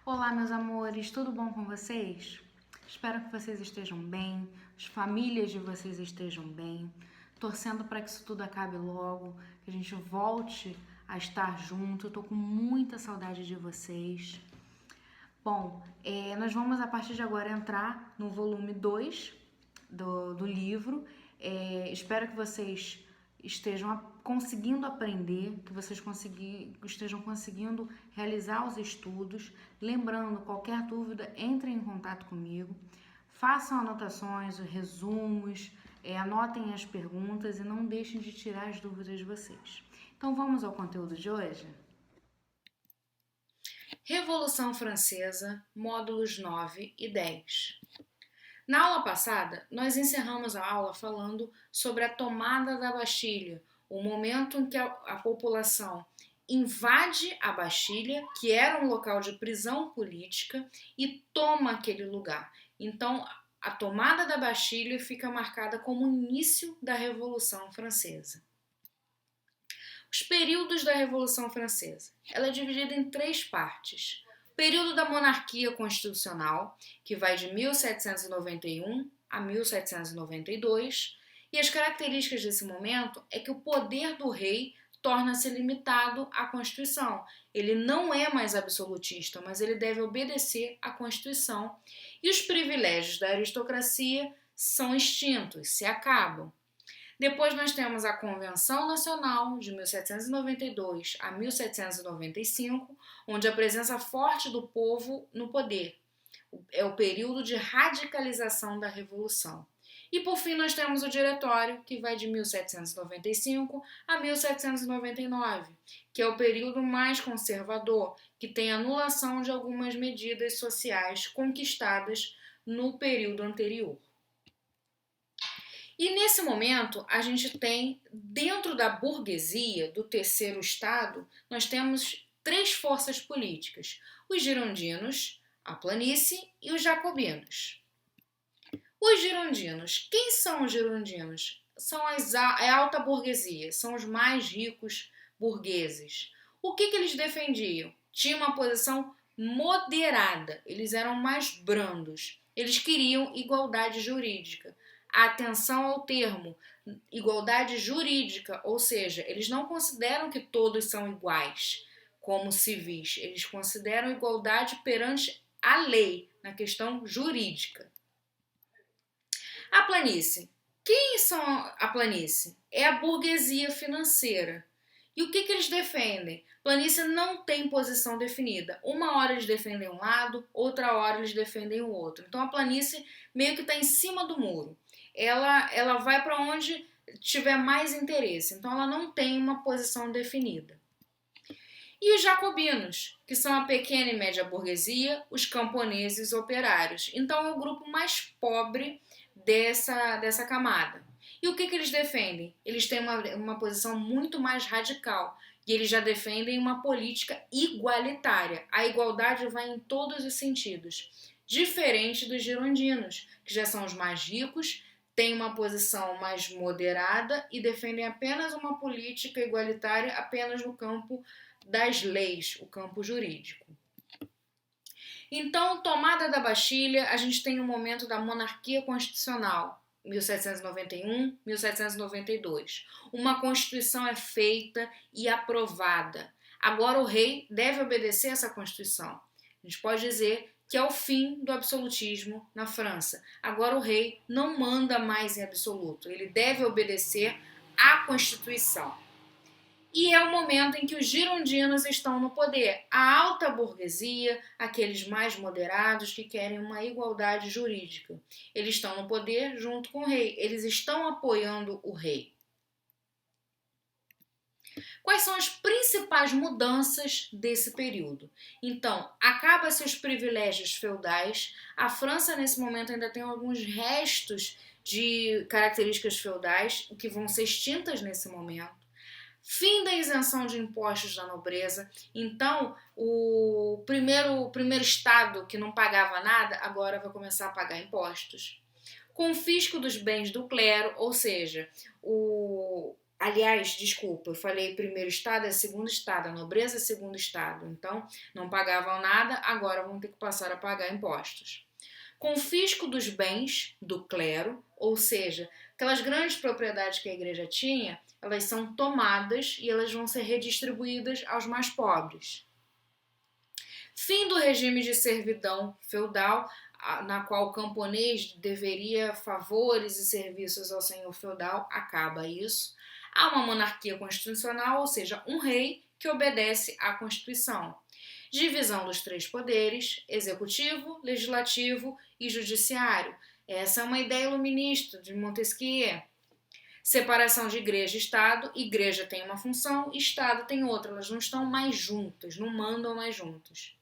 Olá, meus amores, tudo bom com vocês? Espero que vocês estejam bem, as famílias de vocês estejam bem, torcendo para que isso tudo acabe logo, que a gente volte a estar junto. Eu tô com muita saudade de vocês. Bom, nós vamos a partir de agora entrar no volume 2 do livro. Espero que vocês estejam conseguindo aprender, que vocês estejam conseguindo realizar os estudos. Lembrando, qualquer dúvida, entrem em contato comigo. Façam anotações, resumos, anotem as perguntas e não deixem de tirar as dúvidas de vocês. Então vamos ao conteúdo de hoje? Revolução Francesa, módulos 9 e 10. Na aula passada, nós encerramos a aula falando sobre a tomada da Bastilha, o momento em que a população invade a Bastilha, que era um local de prisão política, e toma aquele lugar. Então, a tomada da Bastilha fica marcada como o início da Revolução Francesa. Os períodos da Revolução Francesa. Ela é dividida em 3 partes. Período da monarquia constitucional, que vai de 1791 a 1792, e as características desse momento é que o poder do rei torna-se limitado à Constituição. Ele não é mais absolutista, mas ele deve obedecer à Constituição, e os privilégios da aristocracia são extintos, se acabam. Depois nós temos a Convenção Nacional de 1792 a 1795, onde a presença forte do povo no poder. É o período de radicalização da Revolução. E por fim nós temos o Diretório, que vai de 1795 a 1799, que é o período mais conservador, que tem anulação de algumas medidas sociais conquistadas no período anterior. E nesse momento, a gente tem, dentro da burguesia, do terceiro estado, nós temos 3 forças políticas: os girondinos, a planície e os jacobinos. Os girondinos, quem são os girondinos? São a alta burguesia, são os mais ricos burgueses. O que eles defendiam? Tinha uma posição moderada, eles eram mais brandos, eles queriam igualdade jurídica. Atenção ao termo, igualdade jurídica, ou seja, eles não consideram que todos são iguais como civis, eles consideram igualdade perante a lei, na questão jurídica. A planície. Quem são a planície? É a burguesia financeira. E o que eles defendem? Planície não tem posição definida. Uma hora eles defendem um lado, outra hora eles defendem o outro. Então a planície meio que está em cima do muro. Ela vai para onde tiver mais interesse. Então ela não tem uma posição definida. E os jacobinos, que são a pequena e média burguesia, os camponeses operários. Então é o grupo mais pobre dessa camada. E o que eles defendem? Eles têm uma posição muito mais radical. E eles já defendem uma política igualitária. A igualdade vai em todos os sentidos. Diferente dos girondinos, que já são os mais ricos, têm uma posição mais moderada e defendem apenas uma política igualitária apenas no campo das leis, o campo jurídico. Então, tomada da Bastilha, a gente tem o momento da monarquia constitucional, 1791, 1792. Uma constituição é feita e aprovada. Agora o rei deve obedecer essa constituição. A gente pode dizer que é o fim do absolutismo na França. Agora o rei não manda mais em absoluto, ele deve obedecer à Constituição. E é o momento em que os girondinos estão no poder. A alta burguesia, aqueles mais moderados que querem uma igualdade jurídica. Eles estão no poder junto com o rei. Eles estão apoiando o rei. Quais são as principais mudanças desse período? Então, acaba-se os privilégios feudais. A França, nesse momento, ainda tem alguns restos de características feudais que vão ser extintas nesse momento. Fim da isenção de impostos da nobreza. Então, o primeiro estado que não pagava nada, agora vai começar a pagar impostos. Confisco dos bens do clero, ou seja, Aliás, desculpa, eu falei primeiro estado é segundo estado, a nobreza é segundo estado. Então, não pagavam nada, agora vão ter que passar a pagar impostos. Confisco dos bens do clero, ou seja, aquelas grandes propriedades que a igreja tinha, elas são tomadas e elas vão ser redistribuídas aos mais pobres. Fim do regime de servidão feudal, na qual o camponês deveria favores e serviços ao senhor feudal, acaba isso. Há uma monarquia constitucional, ou seja, um rei que obedece à Constituição. Divisão dos três poderes, executivo, legislativo e judiciário. Essa é uma ideia iluminista de Montesquieu. Separação de igreja e Estado. Igreja tem uma função, Estado tem outra. Elas não estão mais juntas, não mandam mais juntas.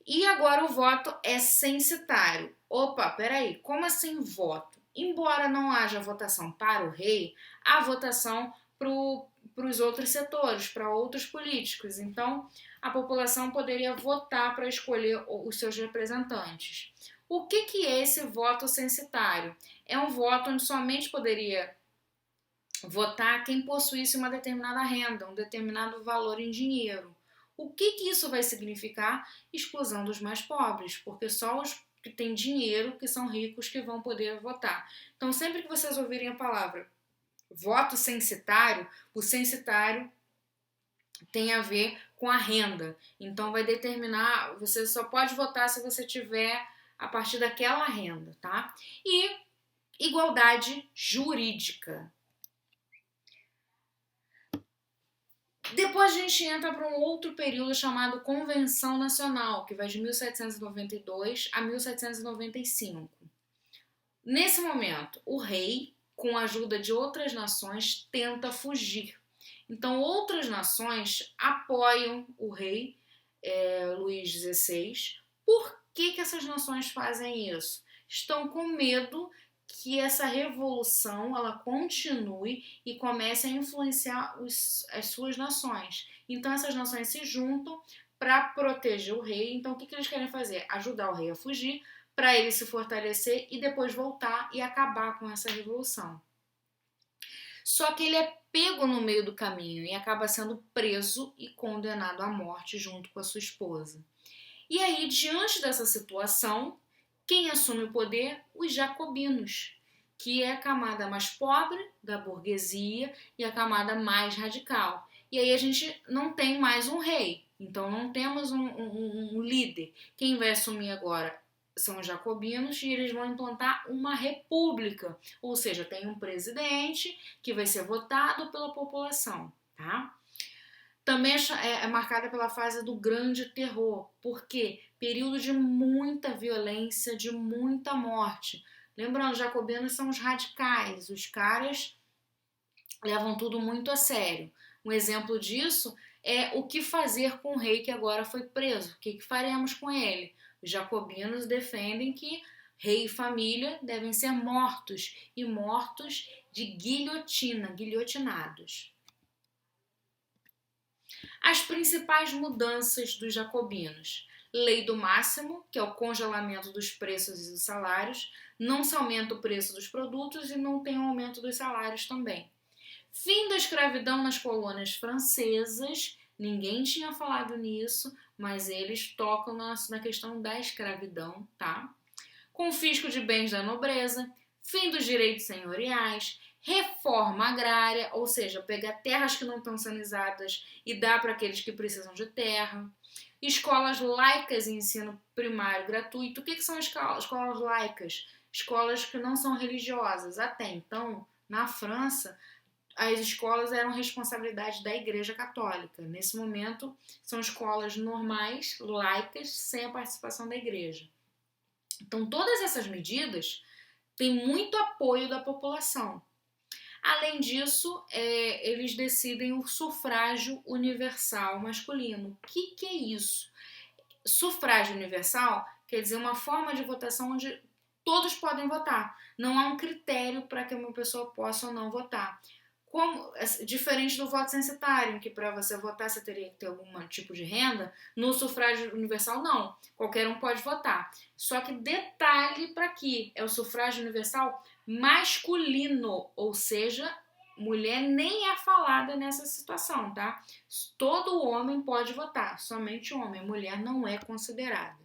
E agora o voto é censitário. Opa, peraí, como assim voto? Embora não haja votação para o rei, há votação para os outros setores, para outros políticos. Então, a população poderia votar para escolher os seus representantes. O que é esse voto censitário? É um voto onde somente poderia votar quem possuísse uma determinada renda, um determinado valor em dinheiro. O que isso vai significar? Exclusão dos mais pobres, porque só os que têm dinheiro, que são ricos, que vão poder votar. Então, sempre que vocês ouvirem a palavra voto censitário, o censitário tem a ver com a renda. Então, vai determinar, você só pode votar se você tiver a partir daquela renda, tá? E igualdade jurídica. Depois a gente entra para um outro período chamado Convenção Nacional, que vai de 1792 a 1795. Nesse momento, o rei, com a ajuda de outras nações, tenta fugir. Então, outras nações apoiam o rei Luís XVI. Por que essas nações fazem isso? Estão com medo que essa revolução ela continue e comece a influenciar as suas nações. Então, essas nações se juntam para proteger o rei. Então, o que eles querem fazer? Ajudar o rei a fugir, para ele se fortalecer e depois voltar e acabar com essa revolução. Só que ele é pego no meio do caminho e acaba sendo preso e condenado à morte junto com a sua esposa. E aí, diante dessa situação, quem assume o poder? Os jacobinos, que é a camada mais pobre da burguesia e a camada mais radical. E aí a gente não tem mais um rei, então não temos um líder. Quem vai assumir agora são os jacobinos e eles vão implantar uma república, ou seja, tem um presidente que vai ser votado pela população, tá? Também é marcada pela fase do grande terror, porque período de muita violência, de muita morte. Lembrando, os jacobinos são os radicais, os caras levam tudo muito a sério. Um exemplo disso é o que fazer com o rei que agora foi preso. O que faremos com ele? Os jacobinos defendem que rei e família devem ser mortos, e mortos de guilhotina, guilhotinados. As principais mudanças dos jacobinos. Lei do máximo, que é o congelamento dos preços e dos salários. Não se aumenta o preço dos produtos e não tem um aumento dos salários também. Fim da escravidão nas colônias francesas. Ninguém tinha falado nisso, mas eles tocam na questão da escravidão, tá? Confisco de bens da nobreza, fim dos direitos senhoriais, reforma agrária, ou seja, pegar terras que não estão sendo usadas e dar para aqueles que precisam de terra. Escolas laicas e ensino primário gratuito. O que são escolas laicas? Escolas que não são religiosas. Até então, na França, as escolas eram responsabilidade da Igreja Católica. Nesse momento, são escolas normais, laicas, sem a participação da Igreja. Então, todas essas medidas têm muito apoio da população. Além disso, eles decidem o sufrágio universal masculino. O que é isso? Sufrágio universal quer dizer uma forma de votação onde todos podem votar. Não há um critério para que uma pessoa possa ou não votar. Diferente do voto censitário, em que para você votar você teria que ter algum tipo de renda, no sufrágio universal não, qualquer um pode votar. Só que detalhe para aqui, é o sufrágio universal masculino, ou seja, mulher nem é falada nessa situação, tá? Todo homem pode votar, somente homem. Mulher não é considerada.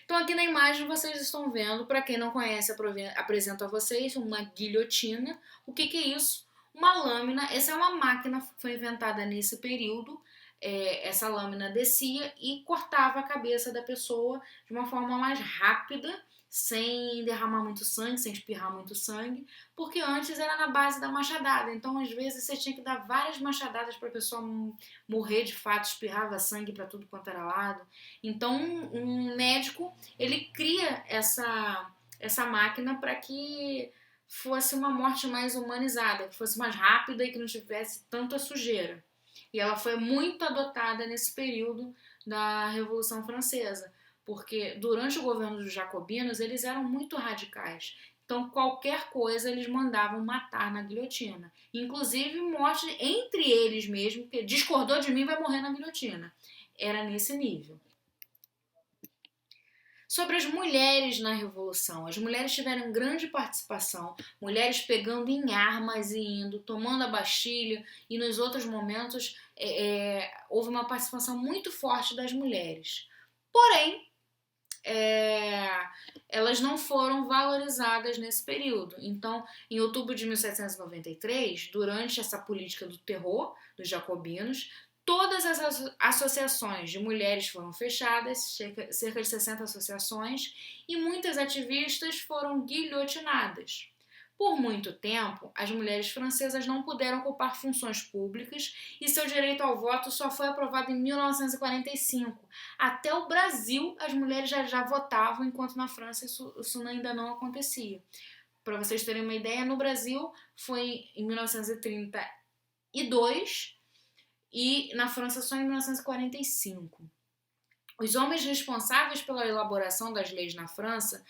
Então aqui na imagem vocês estão vendo, para quem não conhece, apresento a vocês uma guilhotina. O que é isso? Uma lâmina, essa é uma máquina que foi inventada nesse período. Essa lâmina descia e cortava a cabeça da pessoa de uma forma mais rápida, sem derramar muito sangue, sem espirrar muito sangue, porque antes era na base da machadada. Então, às vezes, você tinha que dar várias machadadas para a pessoa morrer de fato, espirrava sangue para tudo quanto era lado. Então, um médico, ele cria essa máquina para que fosse uma morte mais humanizada, que fosse mais rápida e que não tivesse tanta sujeira. E ela foi muito adotada nesse período da Revolução Francesa, porque durante o governo dos jacobinos eles eram muito radicais. Então qualquer coisa eles mandavam matar na guilhotina. Inclusive morte entre eles mesmo, que discordou de mim vai morrer na guilhotina. Era nesse nível. Sobre as mulheres na Revolução. As mulheres tiveram grande participação, mulheres pegando em armas e indo, tomando a Bastilha, e nos outros momentos houve uma participação muito forte das mulheres. Porém, elas não foram valorizadas nesse período. Então, em outubro de 1793, durante essa política do terror dos jacobinos, todas as associações de mulheres foram fechadas, cerca de 60 associações, e muitas ativistas foram guilhotinadas. Por muito tempo, as mulheres francesas não puderam ocupar funções públicas e seu direito ao voto só foi aprovado em 1945. Até o Brasil, as mulheres já votavam, enquanto na França isso ainda não acontecia. Para vocês terem uma ideia, no Brasil foi em 1932 e na França só em 1945. Os homens responsáveis pela elaboração das leis na França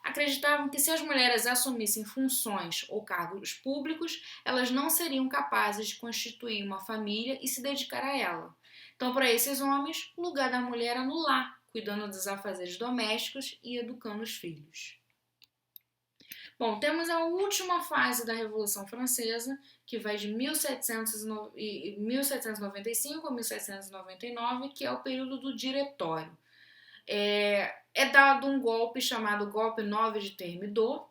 acreditavam que se as mulheres assumissem funções ou cargos públicos, elas não seriam capazes de constituir uma família e se dedicar a ela. Então, para esses homens, o lugar da mulher era no lar, cuidando dos afazeres domésticos e educando os filhos. Bom, temos a última fase da Revolução Francesa, que vai de 1795 a 1799, que é o período do Diretório. É dado um golpe chamado Golpe 9 de Thermidor.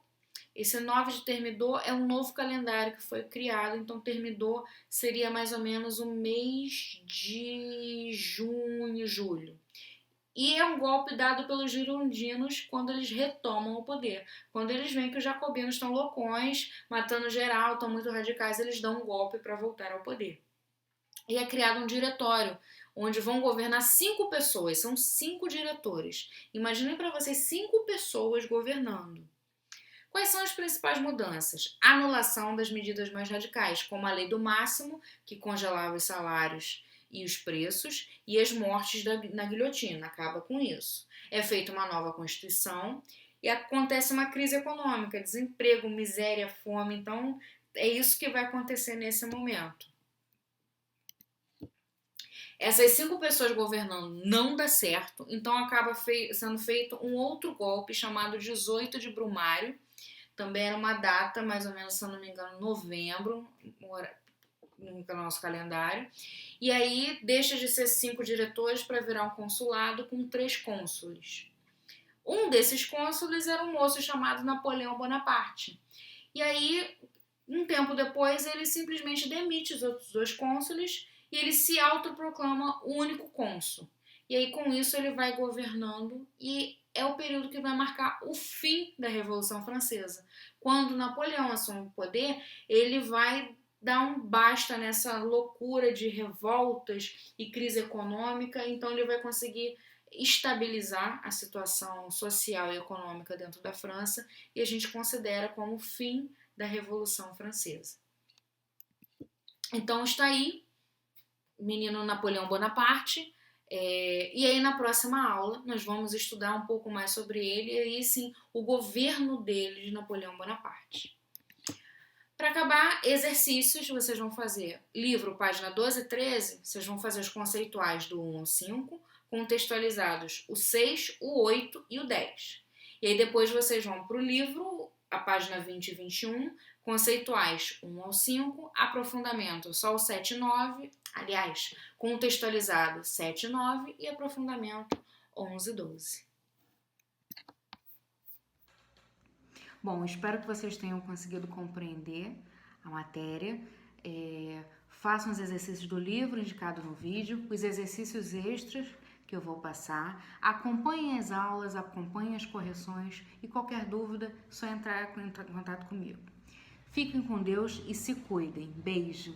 Esse 9 de Thermidor é um novo calendário que foi criado, então Thermidor seria mais ou menos o mês de junho, julho. E é um golpe dado pelos girondinos quando eles retomam o poder. Quando eles veem que os jacobinos estão loucões, matando geral, estão muito radicais, eles dão um golpe para voltar ao poder. E é criado um diretório, onde vão governar 5 pessoas, são 5 diretores. Imaginem para vocês 5 pessoas governando. Quais são as principais mudanças? Anulação das medidas mais radicais, como a lei do máximo, que congelava os salários e os preços, e as mortes na guilhotina, acaba com isso. É feita uma nova Constituição e acontece uma crise econômica, desemprego, miséria, fome, então é isso que vai acontecer nesse momento. Essas 5 pessoas governando não dá certo, então acaba sendo feito um outro golpe chamado 18 de Brumário, também era uma data, mais ou menos, se eu não me engano, novembro, no nosso calendário. E aí deixa de ser 5 diretores para virar um consulado com 3 cônsules. Um desses cônsules era um moço chamado Napoleão Bonaparte. E aí, um tempo depois, ele simplesmente demite os outros 2 cônsules e ele se autoproclama o único cônsul. E aí, com isso, ele vai governando e é o período que vai marcar o fim da Revolução Francesa. Quando Napoleão assume o poder, ele vai dar um basta nessa loucura de revoltas e crise econômica, então ele vai conseguir estabilizar a situação social e econômica dentro da França e a gente considera como o fim da Revolução Francesa. Então está aí, menino Napoleão Bonaparte, e aí na próxima aula nós vamos estudar um pouco mais sobre ele e aí sim o governo dele, de Napoleão Bonaparte. Para acabar, exercícios, vocês vão fazer livro, página 12 e 13, vocês vão fazer os conceituais do 1 ao 5, contextualizados o 6, o 8 e o 10. E aí depois vocês vão para o livro, a página 20 e 21, Conceituais 1 ao 5, aprofundamento só o 7 e 9, aliás, contextualizado 7 e 9 e aprofundamento 11 e 12. Bom, espero que vocês tenham conseguido compreender a matéria. Façam os exercícios do livro indicado no vídeo, os exercícios extras que eu vou passar. Acompanhem as aulas, acompanhem as correções e qualquer dúvida, só entrar em contato comigo. Fiquem com Deus e se cuidem. Beijo!